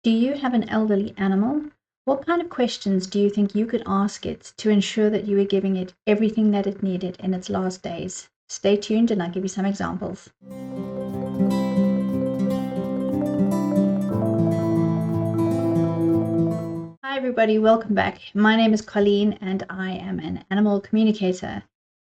Do you have an elderly animal? What kind of questions do you think you could ask it to ensure that you are giving it everything that it needed in its last days? Stay tuned and I'll give you some examples. Hi everybody, welcome back. My name is Colleen and I am an animal communicator.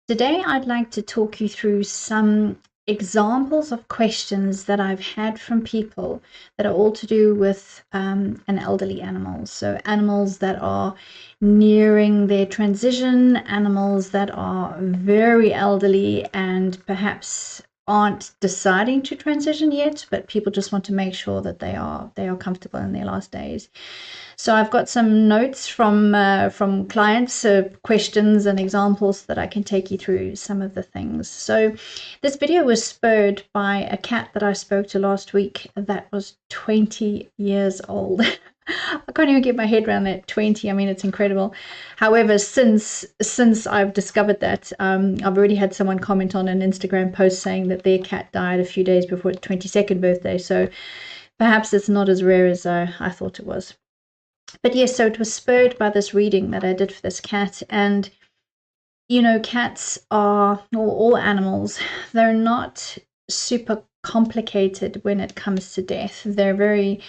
Today I'd like to talk you through some examples of questions that I've had from people that are all to do with an elderly animal. So animals that are nearing their transition, animals that are very elderly and perhaps aren't deciding to transition yet, but people just want to make sure that they are comfortable in their last days. So I've got some notes from clients, questions and examples that I can take you through some of the things. So this video was spurred by a cat that I spoke to last week that was 20 years old. I can't even get my head around that 20. I mean, it's incredible. However, since I've discovered that, I've already had someone comment on an Instagram post saying that their cat died a few days before its 22nd birthday. So perhaps it's not as rare as I thought it was. But yes, so it was spurred by this reading that I did for this cat. And, you know, cats are, or all animals, they're not super complicated when it comes to death. They're very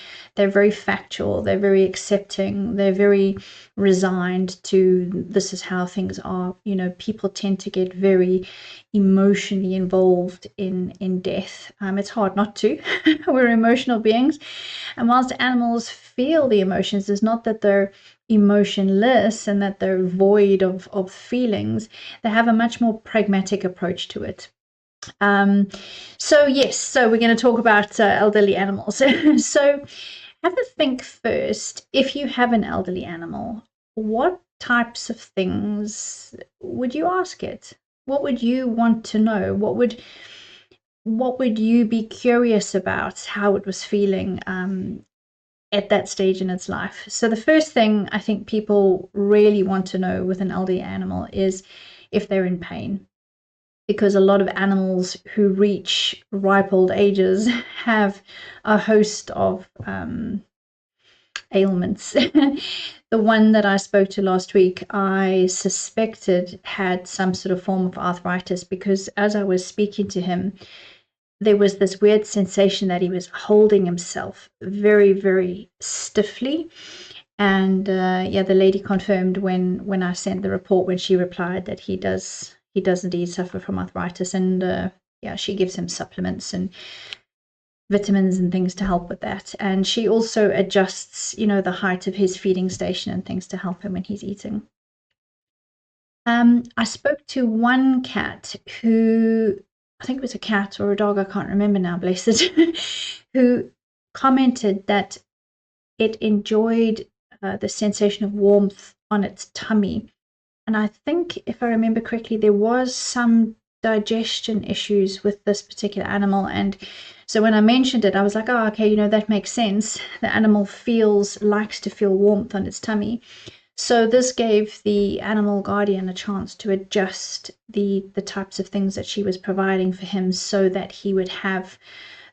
factual, they're very accepting, they're very resigned to this is how things are. You know, people tend to get very emotionally involved in death. It's hard not to. We're emotional beings. And whilst animals feel the emotions, it's not that they're emotionless and that they're void of feelings. They have a much more pragmatic approach to it. So we're going to talk about elderly animals. So have a think first. If you have an elderly animal, what types of things would you ask it? What would you want to know? What would you be curious about how it was feeling at that stage in its life? So the first thing I think people really want to know with an elderly animal is if they're in pain, because a lot of animals who reach ripe old ages have a host of ailments. The one that I spoke to last week, I suspected had some sort of form of arthritis, because as I was speaking to him, there was this weird sensation that he was holding himself very, very stiffly. And the lady confirmed when I sent the report, when she replied that he does indeed suffer from arthritis. And she gives him supplements and vitamins and things to help with that. And she also adjusts, you know, the height of his feeding station and things to help him when he's eating. I spoke to one cat who, I think it was a cat or a dog, I can't remember now, bless it, who commented that it enjoyed the sensation of warmth on its tummy. And I think, if I remember correctly, there was some digestion issues with this particular animal. And so when I mentioned it, I was like, oh, okay, you know, that makes sense. The animal likes to feel warmth on its tummy. So this gave the animal guardian a chance to adjust the types of things that she was providing for him so that he would have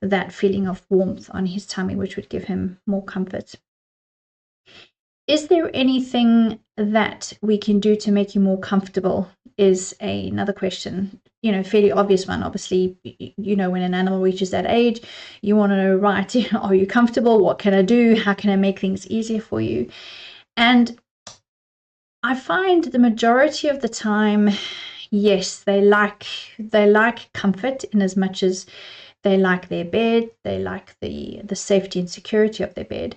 that feeling of warmth on his tummy, which would give him more comfort. Is there anything that we can do to make you more comfortable is another question. You know, fairly obvious one. Obviously, you know, when an animal reaches that age, you want to know, right, are you comfortable? What can I do? How can I make things easier for you? And I find the majority of the time, yes, they like comfort in as much as they like their bed, they like the safety and security of their bed.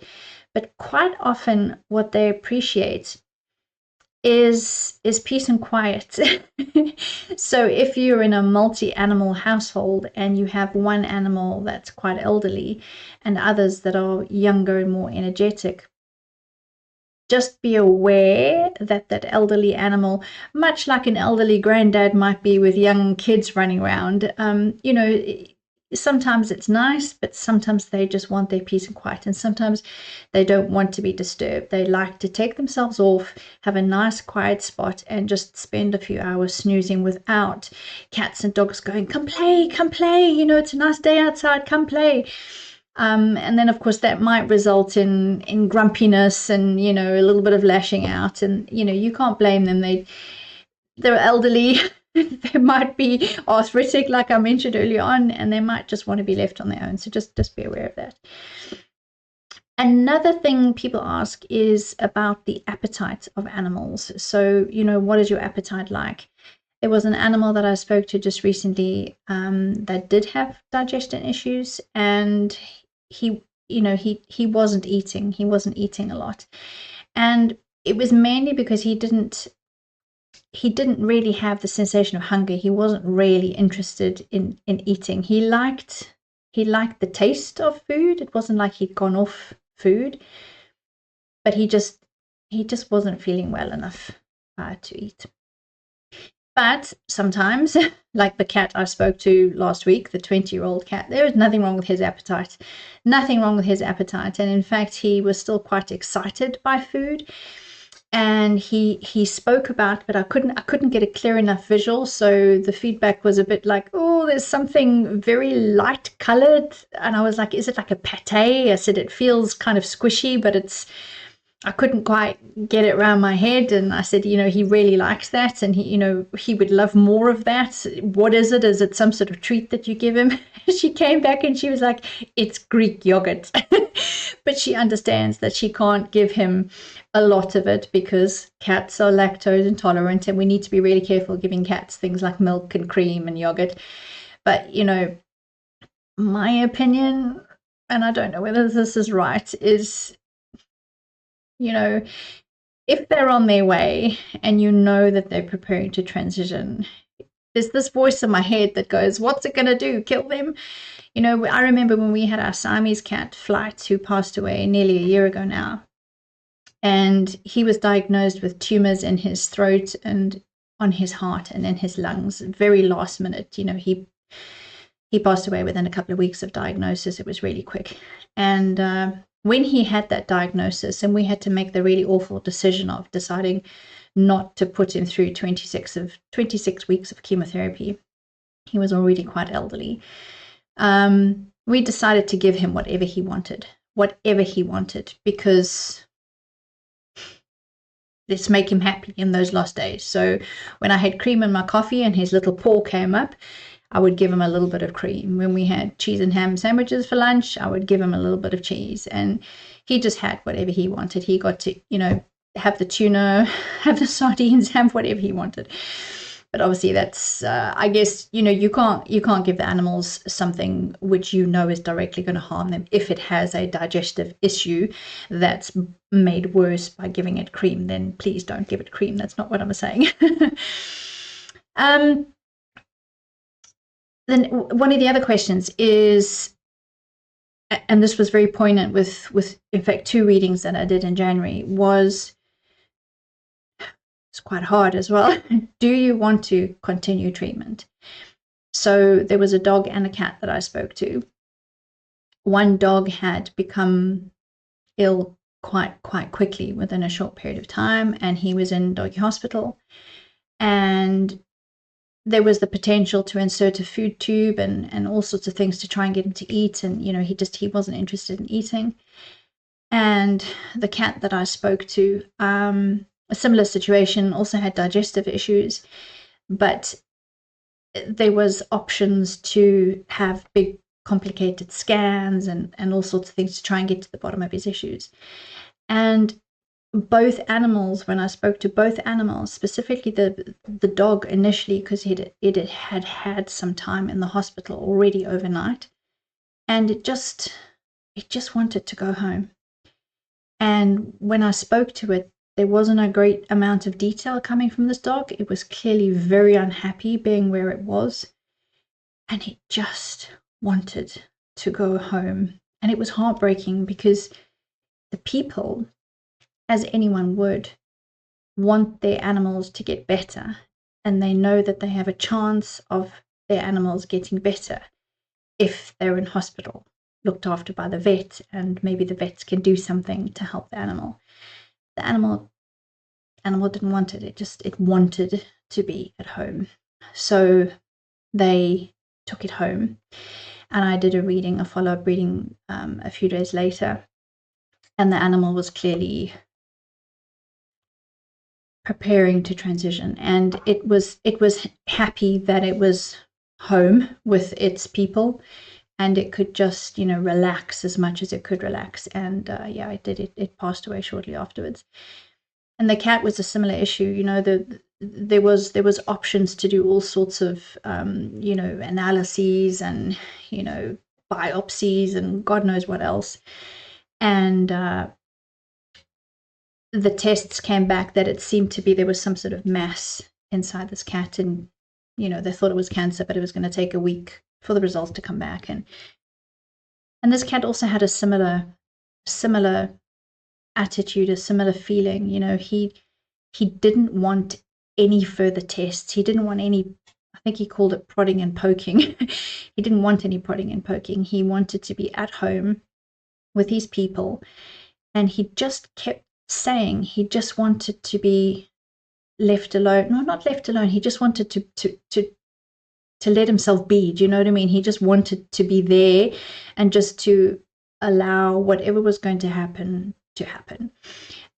But quite often what they appreciate is peace and quiet. So if you're in a multi-animal household and you have one animal that's quite elderly and others that are younger and more energetic, just be aware that that elderly animal, much like an elderly granddad might be with young kids running around, you know, sometimes it's nice, but sometimes they just want their peace and quiet. And sometimes they don't want to be disturbed. They like to take themselves off, have a nice quiet spot, and just spend a few hours snoozing without cats and dogs going, come play, you know, it's a nice day outside, come play. And then, of course, that might result in grumpiness and, you know, a little bit of lashing out. And, you know, you can't blame them. They're elderly. They might be arthritic, like I mentioned earlier on, and they might just want to be left on their own. So just be aware of that. Another thing people ask is about the appetite of animals. So, you know, what is your appetite like? There was an animal that I spoke to just recently that did have digestion issues, and he, you know, he wasn't eating. He wasn't eating a lot, and it was mainly because he didn't really have the sensation of hunger. He wasn't really interested in eating. He liked the taste of food. It wasn't like he'd gone off food, but he just wasn't feeling well enough to eat. But sometimes, like the cat I spoke to last week, the 20-year-old cat, there was nothing wrong with his appetite. Nothing wrong with his appetite. And in fact, he was still quite excited by food. And he spoke about, but I couldn't get a clear enough visual. So the feedback was a bit like, oh, there's something very light colored. And I was like, is it like a pate? I said, it feels kind of squishy, but I couldn't quite get it around my head. And I said, you know, he really likes that, and he, you know, he would love more of that. What is it? Is it some sort of treat that you give him? She came back and she was like, it's Greek yogurt. But she understands that she can't give him a lot of it because cats are lactose intolerant, and we need to be really careful giving cats things like milk and cream and yogurt. But, you know, my opinion, and I don't know whether this is right, is, you know, if they're on their way and you know that they're preparing to transition, there's this voice in my head that goes, what's it going to do? Kill them? You know, I remember when we had our Siamese cat, Flight, who passed away nearly a year ago now. And he was diagnosed with tumors in his throat and on his heart and in his lungs. Very last minute, you know, he passed away within a couple of weeks of diagnosis. It was really quick. And when he had that diagnosis, and we had to make the really awful decision of deciding not to put him through 26 weeks of chemotherapy, he was already quite elderly. We decided to give him whatever he wanted, because let's make him happy in those last days. So when I had cream in my coffee and his little paw came up, I would give him a little bit of cream. When we had cheese and ham sandwiches for lunch, I would give him a little bit of cheese. And he just had whatever he wanted. He got to, you know, have the tuna, have the sardines, have whatever he wanted. But obviously that's, I guess, you know, you can't give the animals something which you know is directly going to harm them. If it has a digestive issue that's made worse by giving it cream, then please don't give it cream. That's not what I'm saying. Then one of the other questions is, and this was very poignant with in fact 2 readings that I did in January, was, it's quite hard as well. Do you want to continue treatment? So there was a dog and a cat that I spoke to. One dog had become ill quite quickly within a short period of time, and he was in doggy hospital. And there was the potential to insert a food tube and all sorts of things to try and get him to eat. And, you know, he wasn't interested in eating. And the cat that I spoke to, a similar situation, also had digestive issues, but there was options to have big complicated scans and all sorts of things to try and get to the bottom of his issues. And both animals, when I spoke to both animals, specifically the dog initially, because it had some time in the hospital already overnight, and it just wanted to go home. And when I spoke to it, there wasn't a great amount of detail coming from this dog. It was clearly very unhappy being where it was, and it just wanted to go home. And it was heartbreaking because the people, as anyone would, want their animals to get better, and they know that they have a chance of their animals getting better if they're in hospital, looked after by the vet, and maybe the vets can do something to help the animal. The animal didn't want it. It wanted to be at home. So they took it home. And I did a follow-up reading a few days later, and the animal was clearly preparing to transition, and it was happy that it was home with its people, and it could just, relax as much as it could relax. And it did. It passed away shortly afterwards. And the cat was a similar issue. There was options to do all sorts of analyses and biopsies and God knows what else. And the tests came back that it seemed to be there was some sort of mass inside this cat, and they thought it was cancer, but it was going to take a week for the results to come back. And this cat also had a similar attitude, a similar feeling. He didn't want any further tests. He didn't want any, I think he called it prodding and poking. He didn't want any prodding and poking. He wanted to be at home with his people, and he just kept saying he just wanted to be left alone. No, not left alone. He just wanted to let himself be. Do you know what I mean? He just wanted to be there and just to allow whatever was going to happen to happen.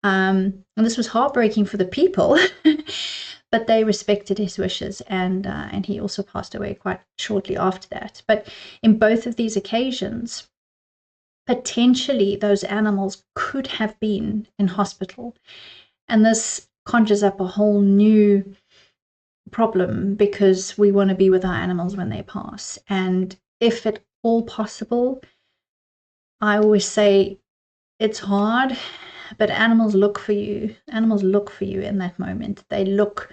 And this was heartbreaking for the people, but they respected his wishes, and he also passed away quite shortly after that. But in both of these occasions, potentially those animals could have been in hospital, and this conjures up a whole new problem, because we want to be with our animals when they pass. And if at all possible, I always say it's hard, but animals look for you. Animals look for you in that moment. They look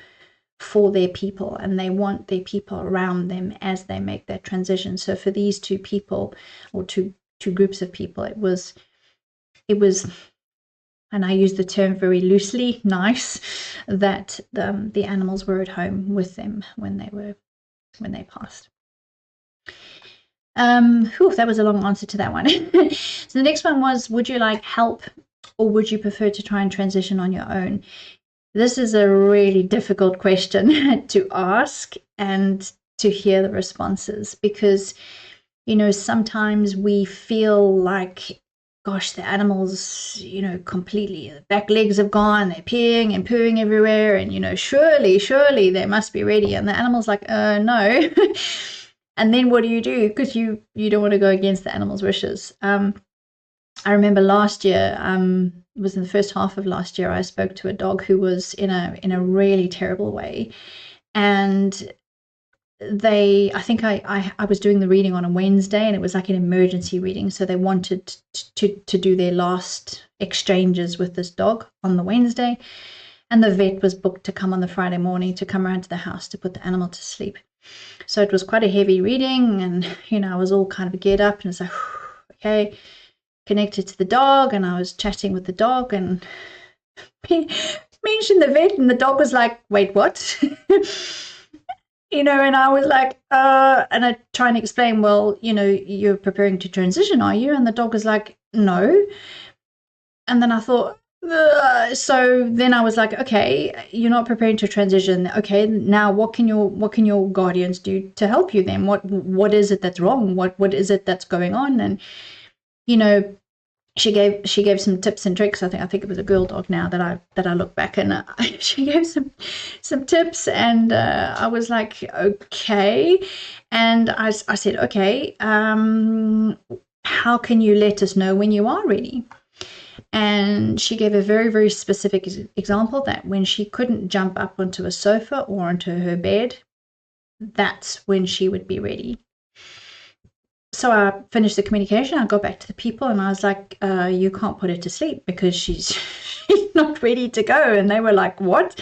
for their people, and they want their people around them as they make that transition. So for these two people, or two groups of people, it was, and I use the term very loosely, nice that the animals were at home with them when they passed. That was a long answer to that one. So the next one was, would you like help, or would you prefer to try and transition on your own? This is a really difficult question to ask and to hear the responses, because sometimes we feel like, gosh, the animals, completely, the back legs have gone, they're peeing and pooing everywhere, and surely they must be ready. And the animal's like, no. And then what do? Because you don't want to go against the animal's wishes. I remember last year, it was in the first half of last year, I spoke to a dog who was in a really terrible way. And I think I was doing the reading on a Wednesday, and it was like an emergency reading. So they wanted to do their last exchanges with this dog on the Wednesday. And the vet was booked to come on the Friday morning to come around to the house to put the animal to sleep. So it was quite a heavy reading, and I was all kind of geared up, and it's like, okay, connected to the dog, and I was chatting with the dog, and mentioned the vet, and the dog was like, wait, what? And I was like, and I try and explain, well, you're preparing to transition, are you? And the dog was like, no. And then I thought, so then I was like, okay, you're not preparing to transition. Okay, now what can your guardians do to help you then? What is it that's wrong? What is it that's going on? And she gave some tips and tricks. I think it was a girl dog now that I look back, and she gave some tips, and I was like, okay. And I said, okay, how can you let us know when you are ready? And she gave a very, very specific example that when she couldn't jump up onto a sofa or onto her bed, that's when she would be ready. So I finished the communication. I got back to the people, and I was like, you can't put her to sleep because she's not ready to go. And they were like, what?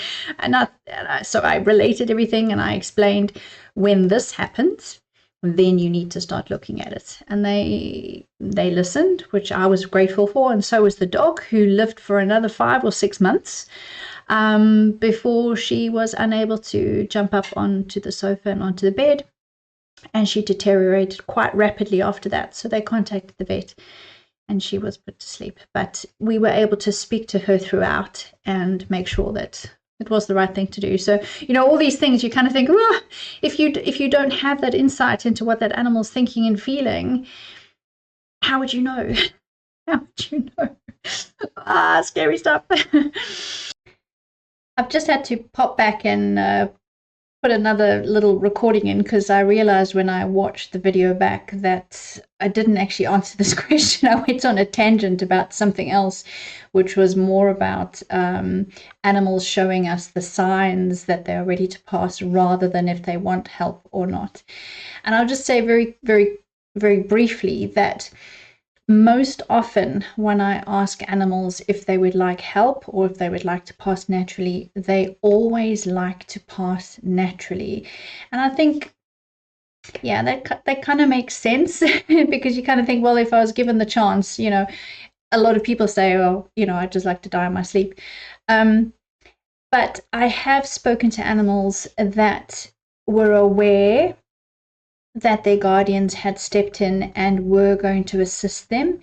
So I related everything, and I explained, when this happens, then you need to start looking at it. And they listened, which I was grateful for, and so was the dog, who lived for another 5 or 6 months before she was unable to jump up onto the sofa and onto the bed. And she deteriorated quite rapidly after that. So they contacted the vet, and she was put to sleep. But we were able to speak to her throughout and make sure that it was the right thing to do. So, you know, all these things you kind of think, oh, if you don't have that insight into what that animal's thinking and feeling, how would you know? How would you know? Scary stuff. I've just had to pop back and put another little recording in because I realized when I watched the video back that I didn't actually answer this question. I went on a tangent about something else, which was more about animals showing us the signs that they're ready to pass rather than if they want help or not. And I'll just say very, very, very briefly that most often when I ask animals if they would like help or if they would like to pass naturally, they always like to pass naturally. And I think, yeah, that kind of makes sense because you kind of think, well, if I was given the chance, you know, a lot of people say, oh, you know, I'd just like to die in my sleep. But I have spoken to animals that were aware that their guardians had stepped in and were going to assist them.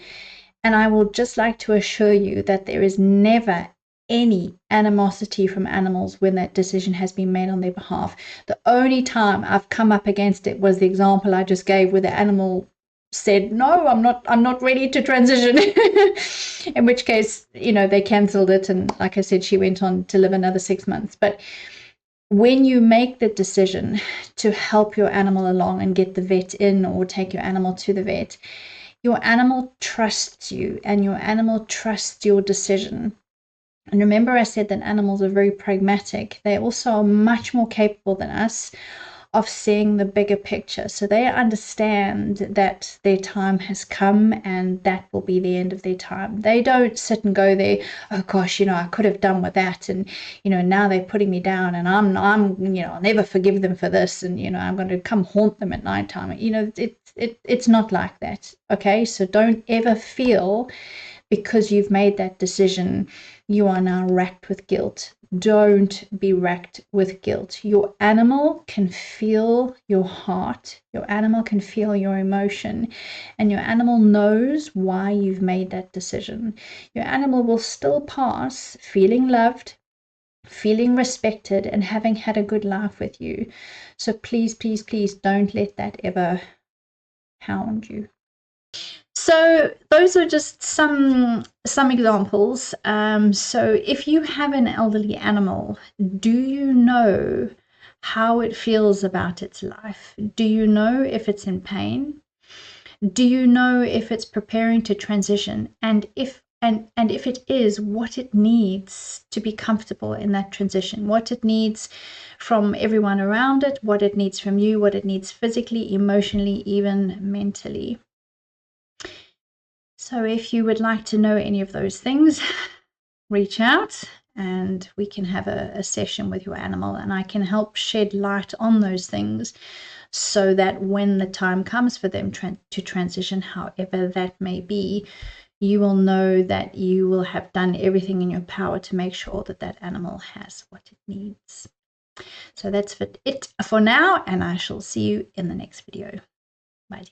And I will just like to assure you that there is never any animosity from animals when that decision has been made on their behalf. The only time I've come up against it was the example I just gave where the animal said, no, I'm not ready to transition. In which case, you know, they cancelled it. And like I said, she went on to live another 6 months. But when you make the decision to help your animal along and get the vet in or take your animal to the vet, your animal trusts you and your animal trusts your decision. And remember, I said that animals are very pragmatic. They also are much more capable than us of seeing the bigger picture. So they understand that their time has come and that will be the end of their time. They don't sit and go there, oh gosh, you know, I could have done with that, and you know, now they're putting me down, and I'm you know, I'll never forgive them for this, and you know, I'm going to come haunt them at nighttime. You know, it's not like that. Okay, so don't ever feel because you've made that decision you are now racked with guilt. Don't be racked with guilt. Your animal can feel your heart. Your animal can feel your emotion. And your animal knows why you've made that decision. Your animal will still pass feeling loved, feeling respected, and having had a good life with you. So please, please, please don't let that ever hound you. So those are just some examples. So if you have an elderly animal, do you know how it feels about its life? Do you know if it's in pain? Do you know if it's preparing to transition? And if it is, what it needs to be comfortable in that transition, what it needs from everyone around it, what it needs from you, what it needs physically, emotionally, even mentally. So if you would like to know any of those things, reach out and we can have a session with your animal, and I can help shed light on those things so that when the time comes for them to transition, however that may be, you will know that you will have done everything in your power to make sure that that animal has what it needs. So that's it for now, and I shall see you in the next video. Bye.